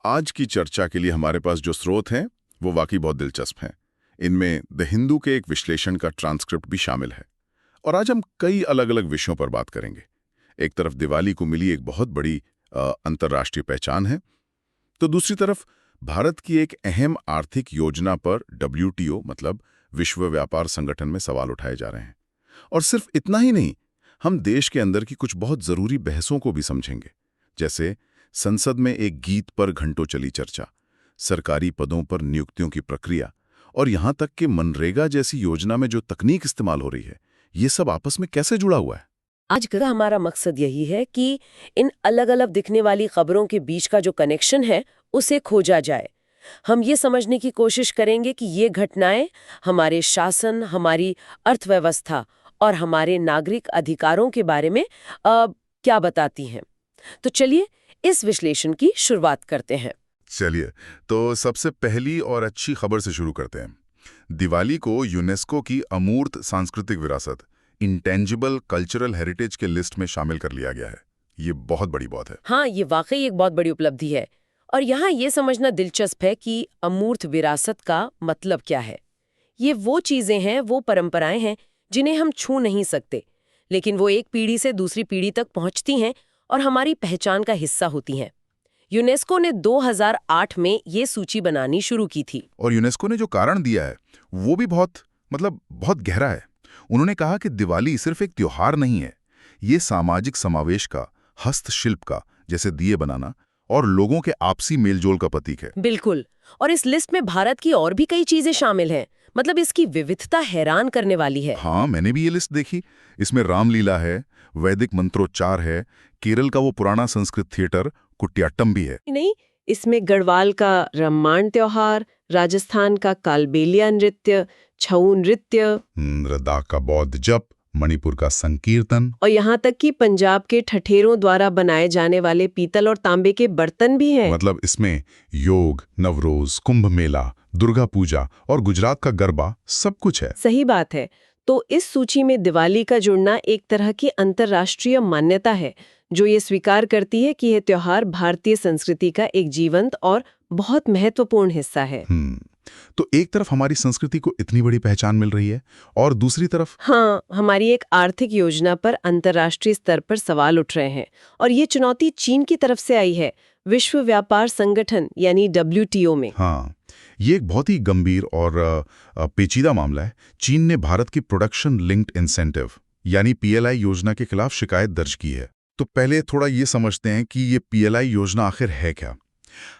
आज की चर्चा के लिए हमारे पास जो स्रोत हैं वो वाकई बहुत दिलचस्प हैं। इनमें द हिंदू के एक विश्लेषण का ट्रांसक्रिप्ट भी शामिल है। और आज हम कई अलग अलग विषयों पर बात करेंगे। एक तरफ दिवाली को मिली एक बहुत बड़ी अंतर्राष्ट्रीय पहचान है, तो दूसरी तरफ भारत की एक अहम आर्थिक योजना पर WTO मतलब विश्व व्यापार संगठन में सवाल उठाए जा रहे हैं। और सिर्फ इतना ही नहीं, हम देश के अंदर की कुछ बहुत जरूरी बहसों को भी समझेंगे, जैसे संसद में एक गीत पर घंटों चली चर्चा, सरकारी पदों पर नियुक्तियों की प्रक्रिया, और यहां तक कि मनरेगा जैसी योजना में जो तकनीक इस्तेमाल हो रही है, ये सब आपस में कैसे जुड़ा हुआ है। आज का हमारा मकसद यही है कि इन अलग अलग दिखने वाली खबरों के बीच का जो कनेक्शन है उसे खोजा जाए। हम ये समझने की कोशिश करेंगे कि ये घटनाएं हमारे शासन, हमारी अर्थव्यवस्था और हमारे नागरिक अधिकारों के बारे में क्या बताती हैं। तो चलिए इस विश्लेषण की शुरुआत करते हैं। चलिए, तो सबसे पहली और अच्छी खबर से शुरू करते हैं। दिवाली को यूनेस्को की अमूर्त सांस्कृतिक विरासत, इंटेंजिबल कल्चरल हेरिटेज के लिस्ट में शामिल कर लिया गया है। ये बहुत बड़ी बात है। हाँ, ये वाकई एक बहुत बड़ी उपलब्धि है। और यहाँ ये समझना दिलचस्प है कि अमूर्त विरासत का मतलब क्या है। ये वो चीजें हैं, वो परंपराएं हैं जिन्हें हम छू नहीं सकते, लेकिन वो एक पीढ़ी से दूसरी पीढ़ी तक पहुंचती हैं और हमारी पहचान का हिस्सा होती हैं। यूनेस्को ने 2008 में ये सूची बनानी शुरू की थी। और यूनेस्को ने जो कारण दिया है वो भी बहुत गहरा है। उन्होंने कहा कि दिवाली सिर्फ एक त्योहार नहीं है, ये सामाजिक समावेश का, हस्तशिल्प का, जैसे दिए बनाना, और लोगों के आपसी मेलजोल का प्रतीक है। बिल्कुल। और इस लिस्ट में भारत की और भी कई चीजें शामिल हैं। मतलब इसकी विविधता हैरान करने वाली है। हाँ, मैंने भी ये लिस्ट देखी। इसमें रामलीला है, वैदिक मंत्रोच्चार है, केरल का वो पुराना संस्कृत थिएटर कुटियाट्टम भी है। नहीं, इसमें गढ़वाल का रम्माण त्योहार, राजस्थान का कालबेलिया नृत्य, छऊ नृत्य, लद्दाख का बौद्ध जप, मणिपुर का संकीर्तन, और यहाँ तक कि पंजाब के ठठेरों द्वारा बनाए जाने वाले पीतल और तांबे के बर्तन भी हैं। मतलब इसमें योग, नवरोज, कुंभ मेला, दुर्गा पूजा और गुजरात का गरबा सब कुछ है। सही बात है। तो इस सूची में दिवाली का जुड़ना एक तरह की अंतर्राष्ट्रीय मान्यता है, जो ये स्वीकार करती है कि यह त्योहार भारतीय संस्कृति का एक जीवंत और बहुत महत्वपूर्ण हिस्सा है। तो एक तरफ हमारी संस्कृति को इतनी बड़ी पहचान मिल रही है, और दूसरी तरफ हमारी एक आर्थिक योजना पर अंतर्राष्ट्रीय स्तर पर सवाल उठ रहे हैं। और ये चुनौती चीन की तरफ से आई है, विश्व व्यापार संगठन यानी WTO में। ये एक बहुत ही गंभीर और पेचीदा मामला है। चीन ने भारत की प्रोडक्शन लिंक्ड इंसेंटिव यानी PLI योजना के खिलाफ शिकायत दर्ज की है। तो पहले थोड़ा ये समझते हैं कि ये PLI योजना आखिर है क्या।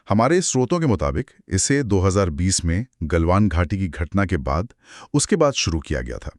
हमारे स्रोतों के मुताबिक इसे 2020 में गलवान घाटी की घटना के बाद उसके बाद शुरू किया गया था।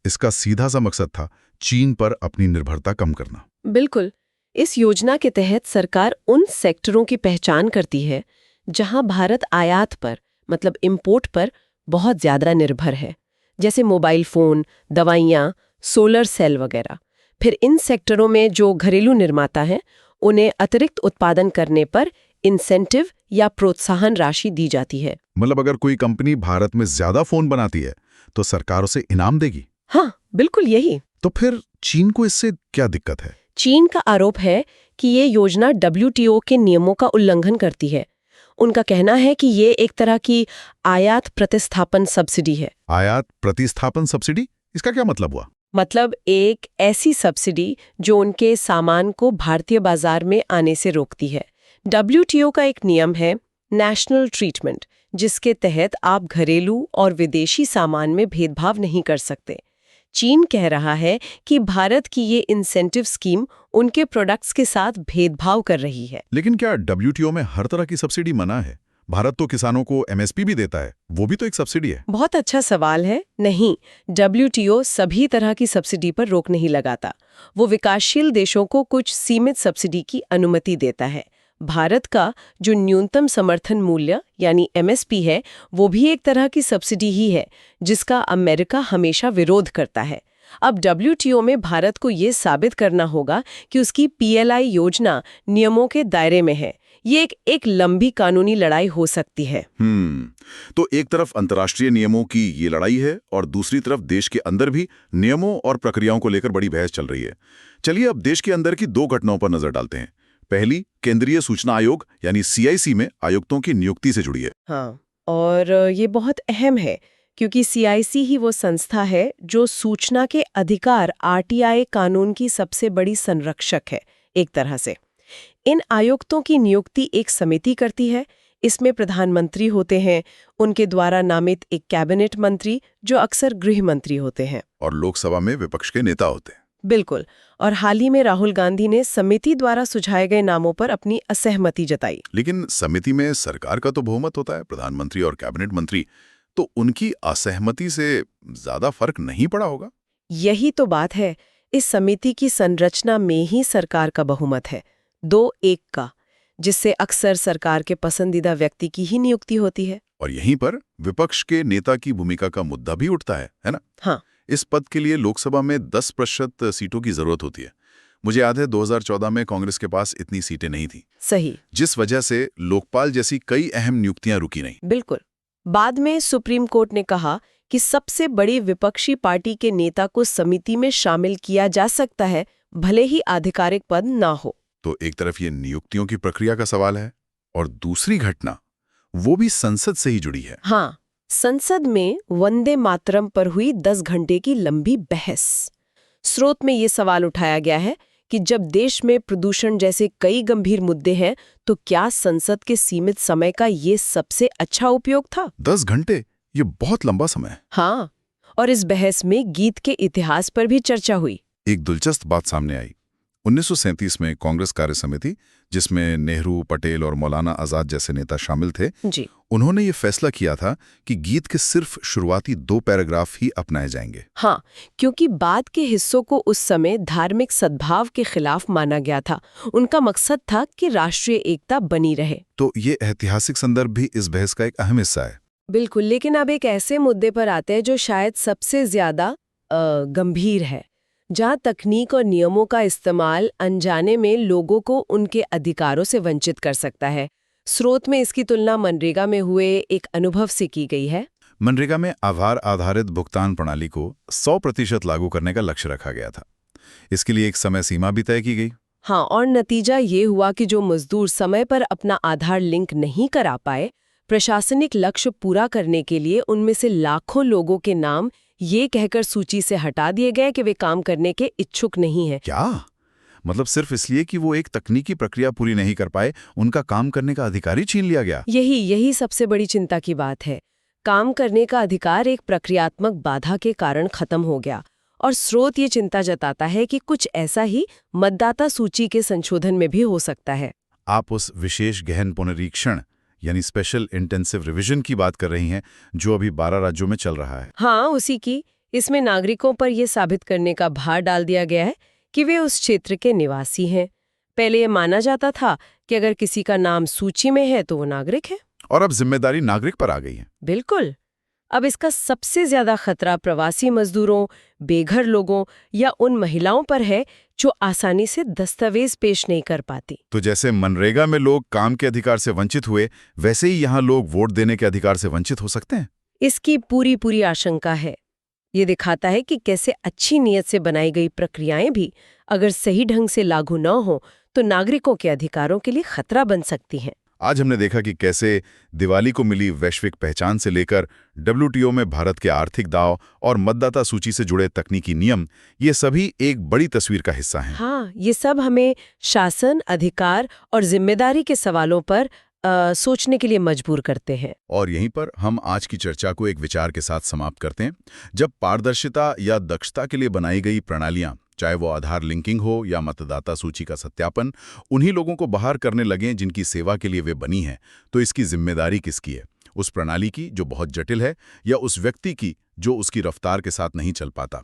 इसका सीधा सा मकसद था चीन पर अपनी निर्भरता कम करना। बिल्कुल। इस योजना के तहत सरकार उन सेक्टरों की पहचान करती है जहां भारत आयात पर मतलब इंपोर्ट पर बहुत ज्यादा निर्भर है, जैसे मोबाइल फोन, दवाइयाँ, सोलर सेल वगैरह। फिर इन सेक्टरों में जो घरेलू निर्माता हैं उन्हें अतिरिक्त उत्पादन करने पर इंसेंटिव या प्रोत्साहन राशि दी जाती है। मतलब अगर कोई कंपनी भारत में ज्यादा फोन बनाती है तो सरकार उसे इनाम देगी। हाँ, बिल्कुल यही। तो फिर चीन को इससे क्या दिक्कत है? चीन का आरोप है कि ये योजना WTO के नियमों का उल्लंघन करती है। उनका कहना है कि ये एक तरह की आयात प्रतिस्थापन सब्सिडी है। आयात प्रतिस्थापन सब्सिडी? इसका क्या मतलब हुआ? मतलब एक ऐसी सब्सिडी जो उनके सामान को भारतीय बाजार में आने से रोकती है। WTO का एक नियम है नेशनल ट्रीटमेंट, जिसके तहत आप घरेलू और विदेशी सामान में भेदभाव नहीं कर सकते। चीन कह रहा है कि भारत की ये इंसेंटिव स्कीम उनके प्रोडक्ट्स के साथ भेदभाव कर रही है। लेकिन क्या WTO में हर तरह की सब्सिडी मना है? भारत तो किसानों को MSP भी देता है, वो भी तो एक सब्सिडी है। बहुत अच्छा सवाल है। नहीं, WTO सभी तरह की सब्सिडी पर रोक नहीं लगाता। वो विकासशील देशों को कुछ सीमित सब्सिडी की अनुमति देता है। भारत का जो न्यूनतम समर्थन मूल्य यानी MSP है, वो भी एक तरह की सब्सिडी ही है, जिसका अमेरिका हमेशा विरोध करता है। अब WTO में भारत को ये साबित करना होगा कि उसकी PLI योजना नियमों के दायरे में है। ये एक लंबी कानूनी लड़ाई हो सकती है। तो एक तरफ अंतर्राष्ट्रीय नियमों की ये लड़ाई है और दूसरी तरफ देश के अंदर भी नियमों और प्रक्रियाओं को लेकर बड़ी बहस चल रही है। चलिए अब देश के अंदर की दो घटनाओं पर नजर डालते हैं। पहली केंद्रीय सूचना आयोग यानी CIC में आयुक्तों की नियुक्ति से जुड़ी है। हाँ, और ये बहुत अहम है क्योंकि CIC ही वो संस्था है जो सूचना के अधिकार RTI कानून की सबसे बड़ी संरक्षक है एक तरह से। इन आयुक्तों की नियुक्ति एक समिति करती है। इसमें प्रधानमंत्री होते हैं, उनके द्वारा नामित एक कैबिनेट मंत्री जो अक्सर गृह मंत्री होते हैं, और लोकसभा में विपक्ष के नेता होते हैं। बिल्कुल। और हाल ही में राहुल गांधी ने समिति द्वारा सुझाए गए नामों पर अपनी असहमति जताई। लेकिन समिति में सरकार का तो बहुमत होता है, प्रधानमंत्री और कैबिनेट मंत्री, तो उनकी असहमति से ज्यादा फर्क नहीं पड़ा होगा। यही तो बात है, इस समिति की संरचना में ही सरकार का बहुमत है, 2-1 का, जिससे अक्सर सरकार के पसंदीदा व्यक्ति की ही नियुक्ति होती है। और यहीं पर विपक्ष के नेता की भूमिका का मुद्दा भी उठता है ना? हाँ। इस पद के लिए लोकसभा में 10% सीटों की जरूरत होती है। मुझे याद है 2014 में कांग्रेस के पास इतनी सीटें नहीं थी। सही। जिस वजह से लोकपाल जैसी कई अहम नियुक्तियां रुकी नहीं। बिल्कुल। बाद में सुप्रीम कोर्ट ने कहा कि सबसे बड़ी विपक्षी पार्टी के नेता को समिति में शामिल किया जा सकता है, भले ही आधिकारिक पद ना हो। तो एक तरफ ये नियुक्तियों की प्रक्रिया का सवाल है, और दूसरी घटना वो भी संसद से ही जुड़ी है। हाँ, संसद में वंदे मातरम पर हुई 10 घंटे की लंबी बहस। स्रोत में ये सवाल उठाया गया है कि जब देश में प्रदूषण जैसे कई गंभीर मुद्दे हैं, तो क्या संसद के सीमित समय का ये सबसे अच्छा उपयोग था? 10 घंटे, ये बहुत लंबा समय है। हाँ, और इस बहस में गीत के इतिहास पर भी चर्चा हुई। एक दिलचस्प बात सामने आई। 1937 में कांग्रेस कार्य समिति, जिसमें नेहरू, पटेल और मौलाना आजाद जैसे नेता शामिल थे, जी। उन्होंने ये फैसला किया था कि गीत के सिर्फ शुरुआती 2 पैराग्राफ ही अपनाए जाएंगे। हाँ, क्योंकि बाद के हिस्सों को उस समय धार्मिक सद्भाव के खिलाफ माना गया था। उनका मकसद था कि राष्ट्रीय एकता बनी रहे। तो ये ऐतिहासिक संदर्भ भी इस बहस का एक अहम हिस्सा है। बिल्कुल, लेकिन अब एक ऐसे मुद्दे पर आते हैं जो शायद सबसे ज्यादा गंभीर है, जहां तकनीक और नियमों का इस्तेमाल अनजाने में लोगों को उनके अधिकारों से वंचित कर सकता है। स्रोत में इसकी तुलना मनरेगा में हुए एक अनुभव से की गई है। मनरेगा में आभार आधारित भुगतान प्रणाली को 100% लागू करने का लक्ष्य रखा गया था। इसके लिए एक समय सीमा भी तय की गई। हाँ, और नतीजा ये हुआ कि जो मजदूर समय पर अपना आधार लिंक नहीं करा पाए, प्रशासनिक लक्ष्य पूरा करने के लिए उनमें से लाखों लोगों के नाम ये कहकर सूची से हटा दिए गए कि वे काम करने के इच्छुक नहीं हैं। क्या? मतलब सिर्फ इसलिए कि वो एक तकनीकी प्रक्रिया पूरी नहीं कर पाए, उनका काम करने का अधिकार ही छीन लिया गया? यही सबसे बड़ी चिंता की बात है। काम करने का अधिकार एक प्रक्रियात्मक बाधा के कारण खत्म हो गया, और स्रोत ये चिंता जताता है कि कुछ ऐसा ही मतदाता सूची के संशोधन में भी हो सकता है। आप उस विशेष गहन पुनरीक्षण यानी स्पेशल इंटेंसिव रिवीजन की बात कर रही हैं, जो अभी 12 राज्यों में चल रहा है। हाँ, उसी की। इसमें नागरिकों पर यह साबित करने का भार डाल दिया गया है कि वे उस क्षेत्र के निवासी हैं। पहले ये माना जाता था कि अगर किसी का नाम सूची में है तो वो नागरिक है, और अब जिम्मेदारी नागरिक पर आ गई है। बिल्कुल। अब इसका सबसे ज्यादा खतरा प्रवासी मजदूरों, बेघर लोगों या उन महिलाओं पर है जो आसानी से दस्तावेज पेश नहीं कर पाती। तो जैसे मनरेगा में लोग काम के अधिकार से वंचित हुए, वैसे ही यहाँ लोग वोट देने के अधिकार से वंचित हो सकते हैं। इसकी पूरी आशंका है। ये दिखाता है कि कैसे अच्छी नीयत से बनाई गई प्रक्रियाएं भी अगर सही ढंग से लागू न हो तो नागरिकों के अधिकारों के लिए खतरा बन सकती हैं। आज हमने देखा कि कैसे दिवाली को मिली वैश्विक पहचान से लेकर WTO में भारत के आर्थिक दाव और मतदाता सूची से जुड़े तकनीकी नियम, ये सभी एक बड़ी तस्वीर का हिस्सा हैं। हाँ, ये सब हमें शासन, अधिकार और जिम्मेदारी के सवालों पर सोचने के लिए मजबूर करते हैं। और यहीं पर हम आज की चर्चा को एक विचार के साथ समाप्त करते हैं। जब पारदर्शिता या दक्षता के लिए बनाई गई प्रणालियां, चाहे वो आधार लिंकिंग हो या मतदाता सूची का सत्यापन, उन्हीं लोगों को बाहर करने लगें जिनकी सेवा के लिए वे बनी हैं, तो इसकी जिम्मेदारी किसकी है? उस प्रणाली की जो बहुत जटिल है, या उस व्यक्ति की जो उसकी रफ्तार के साथ नहीं चल पाता?